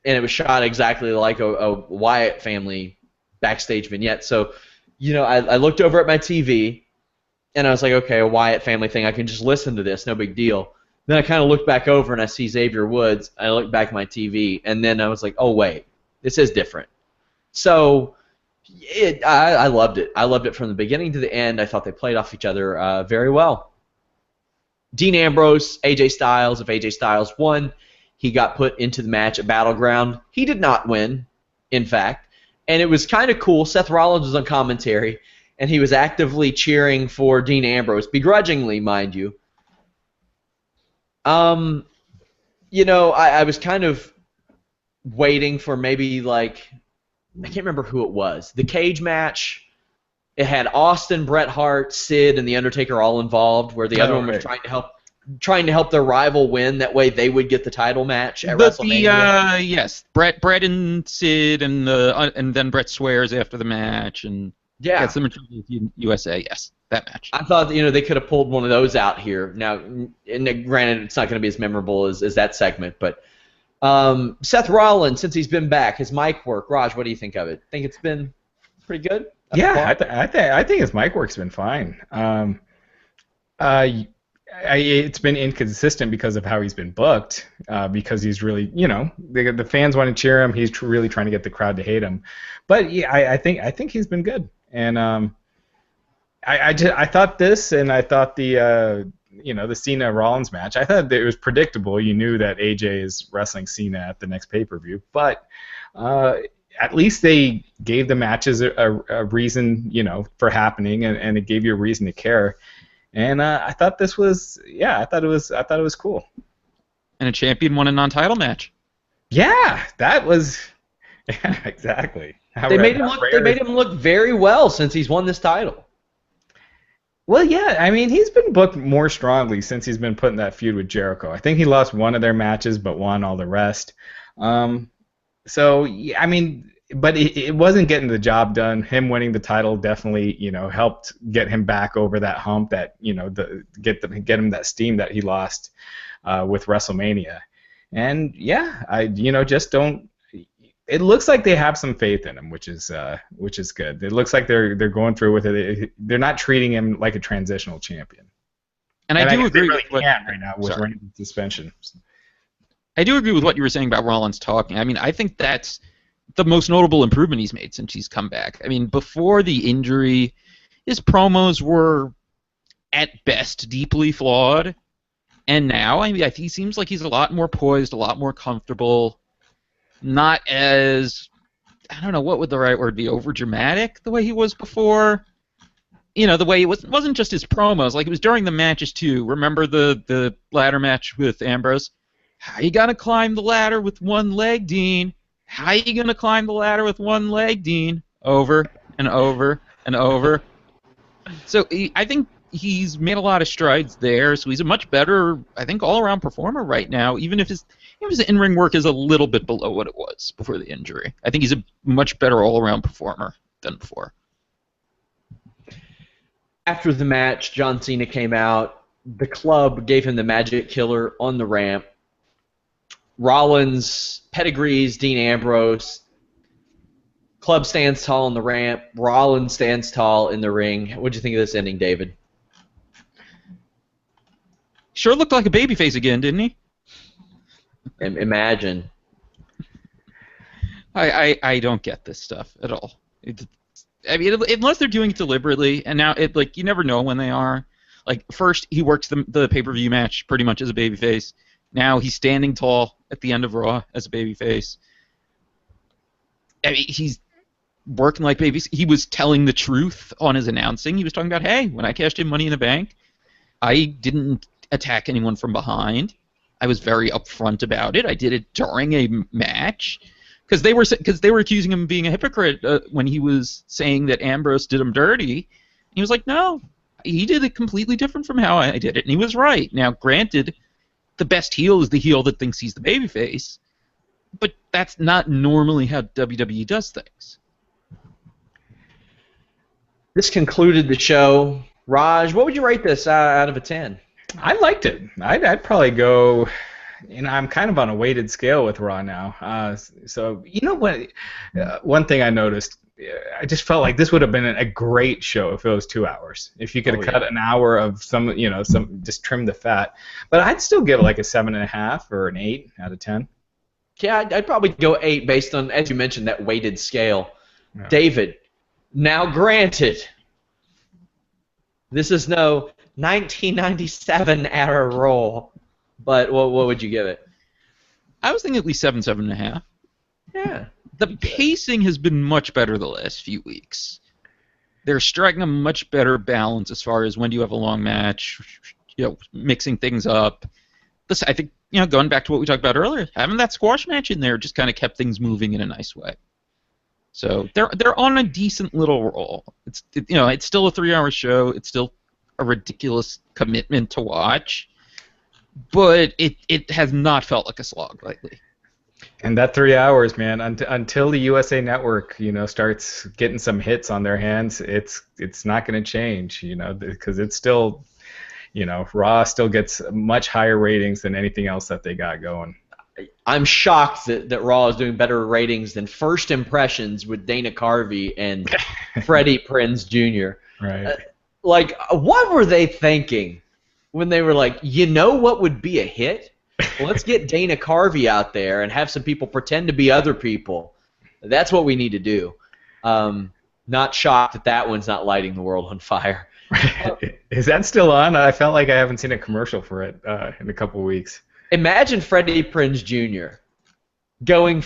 and it was shot exactly like a Wyatt family backstage vignette. So, I looked over at my TV, and I was like, okay, a Wyatt family thing, I can just listen to this, no big deal. Then I kind of looked back over, and I see Xavier Woods. I looked back at my TV, and then I was like, oh, wait, this is different. So I loved it. I loved it from the beginning to the end. I thought they played off each other very well. Dean Ambrose, AJ Styles. If AJ Styles won, he got put into the match at Battleground. He did not win, in fact. And it was kind of cool. Seth Rollins was on commentary, and he was actively cheering for Dean Ambrose, begrudgingly, mind you. I was kind of waiting for maybe, like, I can't remember who it was. The cage match, it had Austin, Bret Hart, Sid, and The Undertaker all involved, where the other one was trying to help their rival win. That way they would get the title match at WrestleMania. Yes, Bret and Sid, and then Bret swears after the match, and gets them in USA. Yes, that match. I thought they could have pulled one of those out here. Now, and granted, it's not going to be as memorable as that segment, but Seth Rollins, since he's been back, his mic work. Raj, what do you think of it? Think it's been pretty good? I think his mic work's been fine. It's been inconsistent because of how he's been booked. Because he's really, the fans want to cheer him. He's really trying to get the crowd to hate him. But yeah, I think he's been good. And I thought this, and I thought the Cena Rollins match, I thought that it was predictable. You knew that AJ is wrestling Cena at the next pay-per-view, but at least they gave the matches a reason, for happening, and it gave you a reason to care. And I thought this was, I thought it was cool. And a champion won a non-title match. Yeah, that was, exactly. They made him look very well since he's won this title. Well, yeah, I mean, he's been booked more strongly since he's been put in that feud with Jericho. I think he lost one of their matches, but won all the rest. So, yeah, I mean, but it wasn't getting the job done. Him winning the title definitely, helped get him back over that hump, that, get him that steam that he lost with WrestleMania. And yeah, I just don't. It looks like they have some faith in him, which is good. It looks like they're going through with it. They're not treating him like a transitional champion. And I do agree with what right now with Reigns' suspension. I do agree with what you were saying about Rollins talking. I mean, I think that's the most notable improvement he's made since he's come back. I mean, before the injury, his promos were at best deeply flawed, and now he seems like he's a lot more poised, a lot more comfortable. Not as, I don't know, what would the right word be, overdramatic the way he was before. The way it wasn't just his promos, like it was during the matches too. Remember the ladder match with Ambrose? How you gonna climb the ladder with one leg, Dean? How you gonna climb the ladder with one leg, Dean? Over and over and over. So I think he's made a lot of strides there, so he's a much better, I think, all-around performer right now, even if his in-ring work is a little bit below what it was before the injury. I think he's a much better all-around performer than before. After the match, John Cena came out. The club gave him the Magic Killer on the ramp. Rollins pedigrees Dean Ambrose. Club stands tall on the ramp. Rollins stands tall in the ring. What do you think of this ending, David? Sure looked like a babyface again, didn't he? Imagine. I don't get this stuff at all. Unless they're doing it deliberately, and now you never know when they are. Like first he works the pay-per-view match pretty much as a babyface. Now he's standing tall at the end of Raw as a babyface. I mean, he's working like babies. He was telling the truth on his announcing. He was talking about, hey, when I cashed in Money in the Bank, I didn't attack anyone from behind. I was very upfront about it. I did it during a match because they were accusing him of being a hypocrite when he was saying that Ambrose did him dirty. He was like, no, he did it completely different from how I did it, and he was right. Now, granted, the best heel is the heel that thinks he's the babyface, but that's not normally how WWE does things. This concluded the show. Raj, what would you rate this out of a 10? I liked it. I'd probably go. I'm kind of on a weighted scale with Raw now. So you know what? One thing I noticed, I just felt like this would have been a great show if it was 2 hours. If you could have cut an hour of some just trim the fat. But I'd still give it like a 7.5 or an 8 out of 10. Yeah, I'd probably go 8 based on, as you mentioned, that weighted scale. Yeah. David, now granted, this is no 1997 era Raw, but what would you give it? I was thinking at least 7.5. Yeah. The pacing has been much better the last few weeks. They're striking a much better balance as far as when do you have a long match, mixing things up. This, I think, going back to what we talked about earlier, having that squash match in there just kind of kept things moving in a nice way. So they're on a decent little roll. It's still a 3-hour show. It's still a ridiculous commitment to watch, but it has not felt like a slog lately. And that 3 hours, man, until the USA Network, starts getting some hits on their hands, it's not going to change, because it's still, Raw still gets much higher ratings than anything else that they got going. I'm shocked that Raw is doing better ratings than First Impressions with Dana Carvey and Freddie Prinze Jr. Right. What were they thinking when they were like, what would be a hit? Let's get Dana Carvey out there and have some people pretend to be other people. That's what we need to do. Not shocked that one's not lighting the world on fire. Is that still on? I felt like I haven't seen a commercial for it in a couple of weeks. Imagine Freddie Prinze Jr. going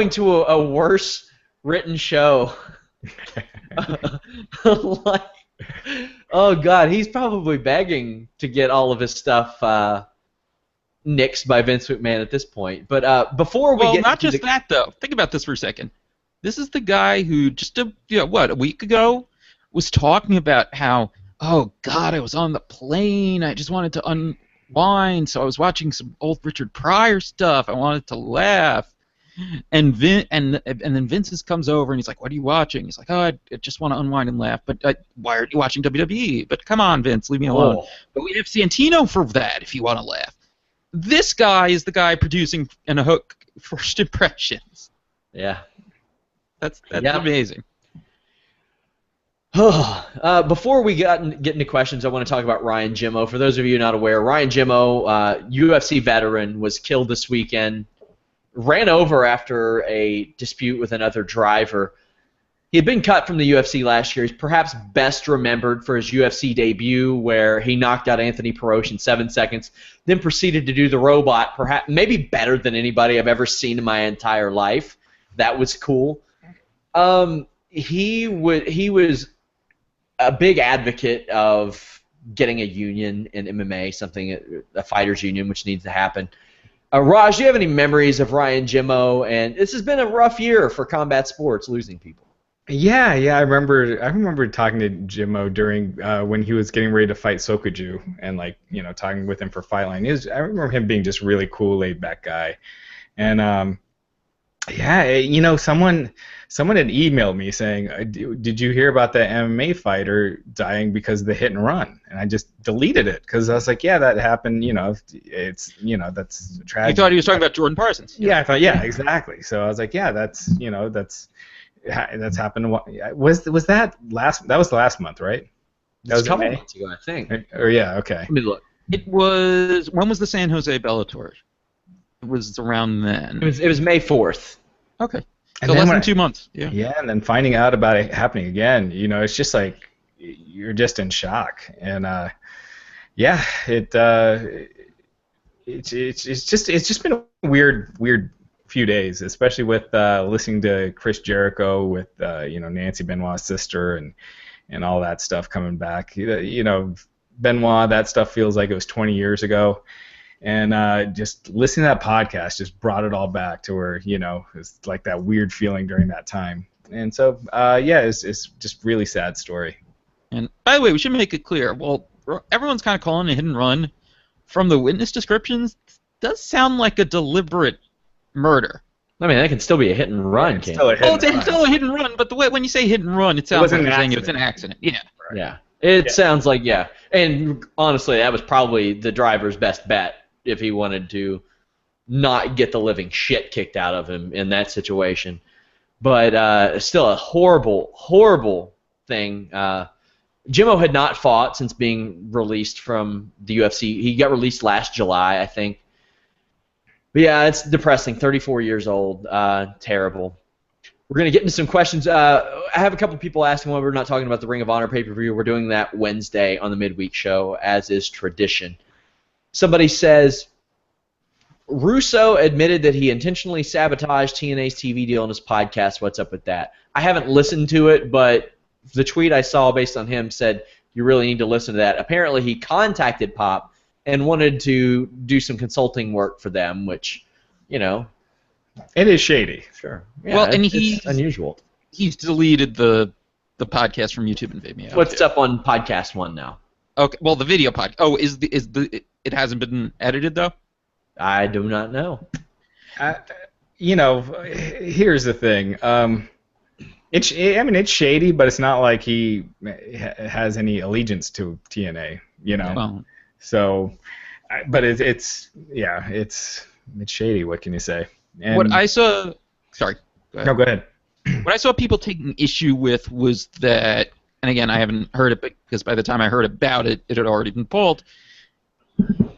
to a worse written show. Oh God, he's probably begging to get all of his stuff nixed by Vince McMahon at this point. But before we get not just that though. Think about this for a second. This is the guy who just a week ago was talking about how, oh God, I was on the plane. I just wanted to unwind, so I was watching some old Richard Pryor stuff. I wanted to laugh. And then Vince comes over and he's like, "What are you watching?" He's like, "Oh, I just want to unwind and laugh." But why are you watching WWE? But come on, Vince, leave me alone. Oh. But we have Santino for that if you want to laugh. This guy is the guy producing and a hook First Impressions. Yeah, that's amazing. Before we get into questions, I want to talk about Ryan Jimmo. For those of you not aware, Ryan Jimmo, UFC veteran, was killed this weekend. Ran over after a dispute with another driver. He had been cut from the UFC last year. He's perhaps best remembered for his UFC debut where he knocked out Anthony Perosh in 7 seconds, then proceeded to do the robot, perhaps maybe better than anybody I've ever seen in my entire life. That was cool. He was a big advocate of getting a union in MMA, a fighters union, which needs to happen. Raj, do you have any memories of Ryan Jimmo? And this has been a rough year for combat sports, losing people. Yeah, I remember talking to Jimmo during when he was getting ready to fight Sokoju, and talking with him for Fight Line. I remember him being just really cool, laid back guy, and someone had emailed me saying, "Did you hear about that MMA fighter dying because of the hit and run?" And I just deleted it because I was like, "Yeah, that happened. That's tragic." You thought he was talking about Jordan Parsons? Yeah, I thought, yeah, exactly. So I was like, "Yeah, that's happened." Was that last? That was last month, right? That was a couple months ago, I think. Or yeah, okay. Let me look. It was. When was the San Jose Bellator? It was around then. It was May 4th. Okay. So less than 2 months. Yeah. Yeah, and then finding out about it happening again, it's just like you're just in shock, and it's just been a weird few days, especially with listening to Chris Jericho with Nancy Benoit's sister and all that stuff coming back. Benoit, that stuff feels like it was 20 years ago. And just listening to that podcast just brought it all back to where, it's like that weird feeling during that time. And so, it's just really sad story. And by the way, we should make it clear. Well, everyone's kind of calling it a hit and run. From the witness descriptions, it does sound like a deliberate murder. I mean, that can still be a hit and run. It's still a hit and run. It's still a hit and run, but the way when you say hit and run, it sounds like you're saying it's an accident. Yeah. Right. Yeah. It sounds like, yeah. And honestly, that was probably the driver's best bet if he wanted to not get the living shit kicked out of him in that situation. But still a horrible, horrible thing. Jimmo had not fought since being released from the UFC. He got released last July, I think. But yeah, it's depressing. 34 years old. Terrible. We're going to get into some questions. I have a couple people asking why we're not talking about the Ring of Honor pay-per-view. We're doing that Wednesday on the midweek show, as is tradition. Somebody says, Russo admitted that he intentionally sabotaged TNA's TV deal in his podcast. What's up with that? I haven't listened to it, but the tweet I saw based on him said you really need to listen to that. Apparently he contacted Pop and wanted to do some consulting work for them, which, it is shady. Sure. Yeah, well, and it's unusual. He's deleted the podcast from YouTube and Vimeo. What's up on Podcast One now? Okay. Well, the video podcast. Oh, it hasn't been edited though? I do not know. Here's the thing. It's shady, but it's not like he has any allegiance to TNA. Well, So, but it's shady. What can you say? And what I saw. Sorry. Go ahead. No, go ahead. What I saw people taking issue with was that, and again, I haven't heard it because by the time I heard about it, it had already been pulled,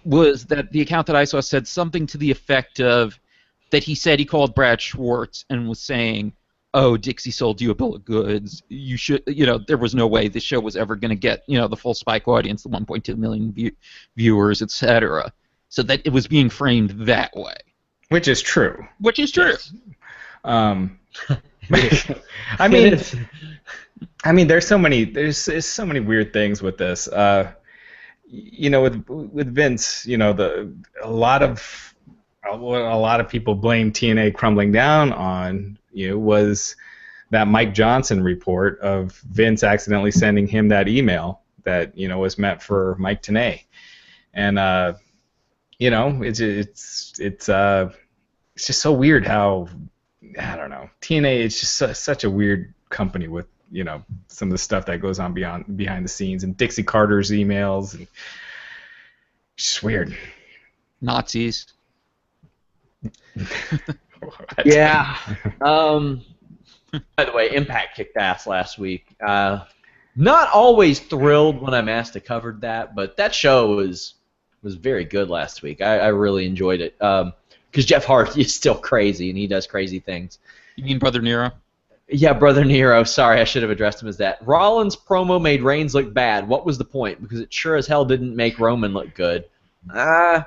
was that the account that I saw said something to the effect of that he said he called Brad Schwartz and was saying, oh, Dixie sold you a bill of goods. You should, there was no way this show was ever going to get, the full Spike audience, the 1.2 million viewers, etc. So that it was being framed that way. Which is true. Yes. There's so many weird things with this. With Vince, a lot of people blame TNA crumbling down on was that Mike Johnson report of Vince accidentally sending him that email that was meant for Mike Tenay, and it's just so weird how I don't know, TNA is just such a weird company with some of the stuff that goes on behind the scenes, and Dixie Carter's emails, and it's just weird. Nazis. Yeah. By the way, Impact kicked ass last week. Not always thrilled when I'm asked to cover that, but that show was very good last week. I really enjoyed it. Because Jeff Hardy is still crazy, and he does crazy things. You mean Brother Nero? Yeah, Brother Nero. Sorry, I should have addressed him as that. Rollins' promo made Reigns look bad. What was the point? Because it sure as hell didn't make Roman look good. I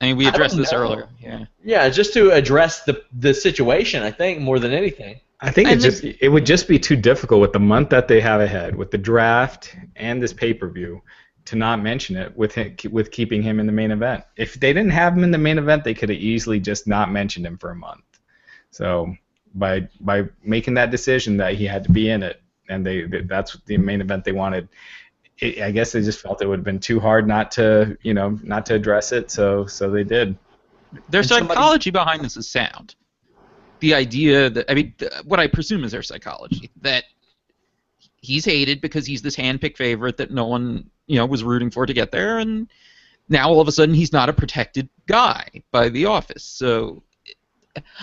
mean, we addressed this earlier. Yeah. Yeah, just to address the situation, I think, more than anything. I think it would just be too difficult with the month that they have ahead, with the draft and this pay-per-view, to not mention it with keeping him in the main event. If they didn't have him in the main event, they could have easily just not mentioned him for a month. So by making that decision that he had to be in it, and that's the main event they wanted, I guess they just felt it would have been too hard not to address it. So they did. Their psychology behind this is sound. The idea that what I presume is their psychology, that he's hated because he's this hand-picked favorite that no one was rooting for to get there, and now all of a sudden he's not a protected guy by the office. So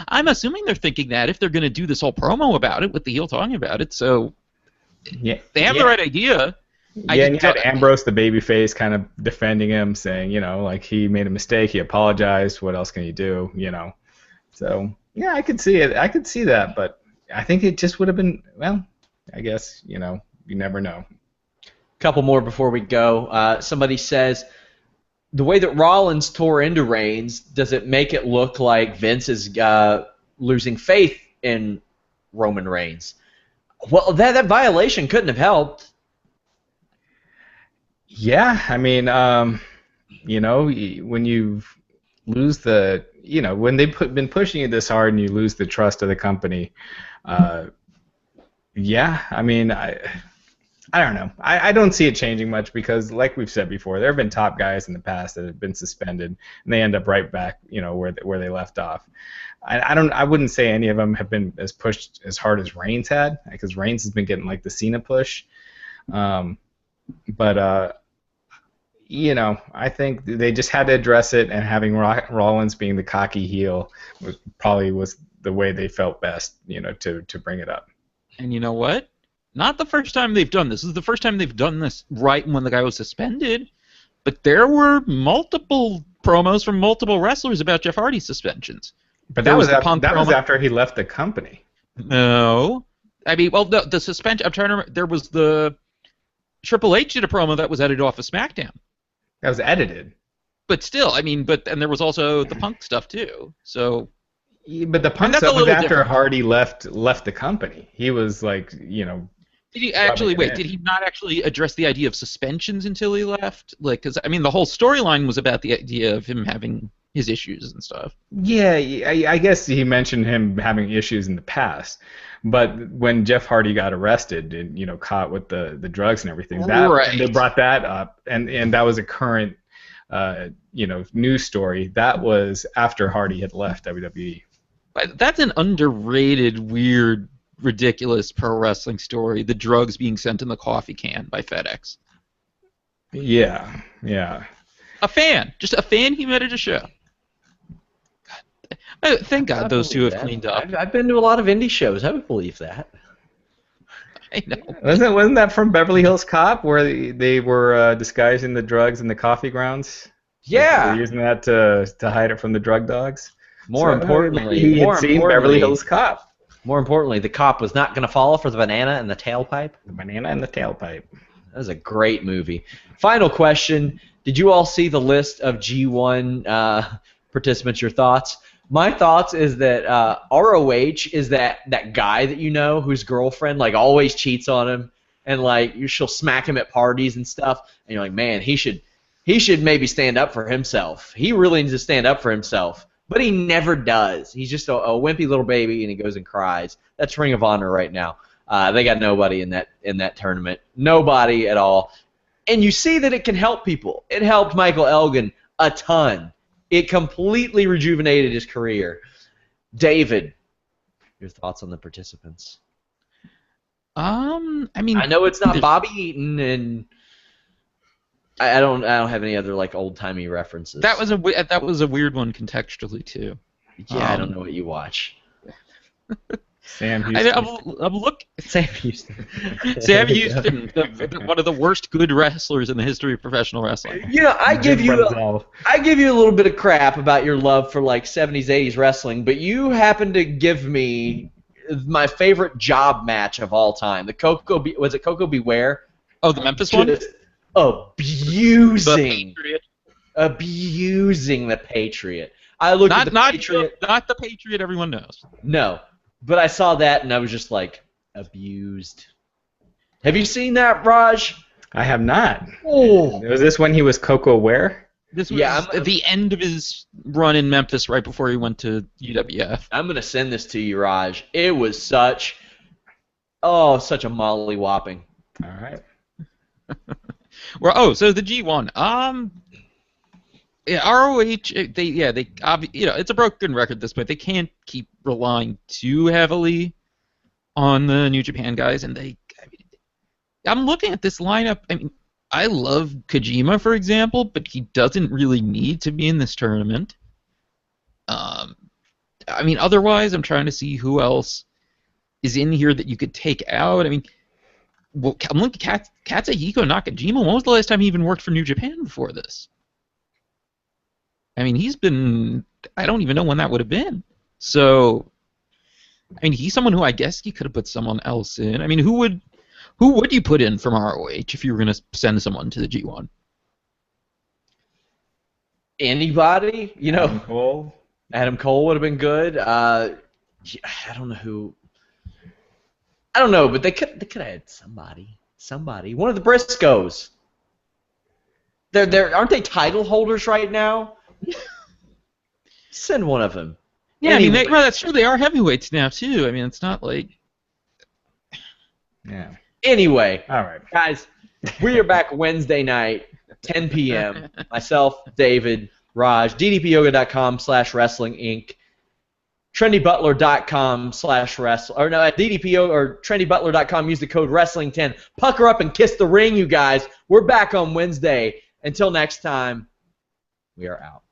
I'm assuming they're thinking that if they're going to do this whole promo about it with the heel talking about it, so they have the right idea. Yeah, and you had Ambrose, the babyface, kind of defending him, saying, like he made a mistake, he apologized. What else can you do? So yeah, I could see it. I could see that, but I think it just would have been. Well, I guess you never know. Couple more before we go. Somebody says, the way that Rollins tore into Reigns, does it make it look like Vince is losing faith in Roman Reigns? Well, that violation couldn't have helped. Yeah, I mean, when you lose when they've been pushing you this hard and you lose the trust of the company, uh, yeah, I mean, I don't know. I don't see it changing much because, like we've said before, there have been top guys in the past that have been suspended and they end up right back, where they left off. I wouldn't say any of them have been as pushed as hard as Reigns had, because Reigns has been getting like the Cena push. Um, but I think they just had to address it, and having Rollins being the cocky heel was the way they felt best, to bring it up. And you know what? Not the first time they've done this. This is the first time they've done this right when the guy was suspended. But there were multiple promos from multiple wrestlers about Jeff Hardy's suspensions. But There that was the Punk that was promo. after he left the company. No. I mean, well, the suspension. I'm trying to remember. There was the Triple H did a promo that was edited off of SmackDown. That was edited. But still, I mean, and there was also the Punk stuff too. So. Yeah, but the Punk that's stuff a was little after different. Hardy left the company. He was like, Did he actually rubbing it wait? in. Did he not actually address the idea of suspensions until he left? Like, because I mean, the whole storyline was about the idea of him having his issues and stuff. Yeah, I guess he mentioned him having issues in the past, but when Jeff Hardy got arrested and caught with the drugs and everything, and they Right. brought that up, and that was a current news story. That was after Hardy had left WWE. But that's an underrated, weird, ridiculous pro wrestling story. The drugs being sent in the coffee can by FedEx. Yeah, yeah. Just a fan he met at a show. Thank God I those two believe have that. cleaned up. I've been to a lot of indie shows. I would believe that. I know. Wasn't that from Beverly Hills Cop where they were disguising the drugs in the coffee grounds? They Yeah. were using that to hide it from the drug dogs. More So, importantly, he had seen Beverly Hills Cop. More importantly, the cop was not going to fall for the banana and the tailpipe. The banana and the tailpipe. That was a great movie. Final question: did you all see the list of G1 participants? Your thoughts? My thoughts is that ROH is that guy that whose girlfriend like always cheats on him, and like she'll smack him at parties and stuff, and you're like, man, he should maybe stand up for himself. He really needs to stand up for himself. But he never does. He's just a wimpy little baby, and he goes and cries. That's Ring of Honor right now. They got nobody in that tournament. Nobody at all. And you see that it can help people. It helped Michael Elgin a ton. It completely rejuvenated his career. David, your thoughts on the participants? I mean, I know it's not Bobby Eaton, and I don't have any other like old timey references. that was a weird one contextually too. I don't know what you watch. Sam Houston. I'm look. Sam Houston. Sam Houston, one of the worst good wrestlers in the history of professional wrestling. I give Jim you Brunzell. a little bit of crap about your love for like 70s, 80s wrestling, but you happen to give me my favorite job match of all time. The was it Coco Beware? Oh, the Memphis one? Just The abusing Patriot. the Patriot. I looked at the Patriot. Not the Patriot everyone knows. No, but I saw that and I was just like abused. Have you seen that, Raj? I have not. Oh, Was this when he was Coco Ware? This was at the end of his run in Memphis right before he went to UWF. I'm gonna send this to you, Raj. It was such a mollywhopping. All right. Well, so the G1. ROH, it's a broken record at this point. They can't keep relying too heavily on the New Japan guys, and I'm looking at this lineup. I mean, I love Kojima, for example, but he doesn't really need to be in this tournament. I mean, otherwise, I'm trying to see who else is in here that you could take out. I mean, well, I'm looking at Katsuhiko Nakajima. When was the last time he even worked for New Japan before this? I mean, I don't even know when that would have been. So, I mean, he's someone who I guess you could have put someone else in. I mean, who would you put in from ROH if you were going to send someone to the G1? Anybody? Cole. Adam Cole would have been good. I don't know who. I don't know, but they could have had somebody. One of the Briscoes. Aren't they title holders right now? Send one of them. Yeah, Anyway. I mean, well, that's true. They are heavyweights now too. I mean, it's not like. Yeah. Anyway, All right. guys, we are back Wednesday night, 10 p.m. Myself, David, Raj, ddpyoga.com/wrestling inc. trendybutler.com/wrestle, or no, at DDPO or trendybutler.com, use the code wrestling10. Pucker up and kiss the ring, you guys. We're back on Wednesday. Until next time, we are out.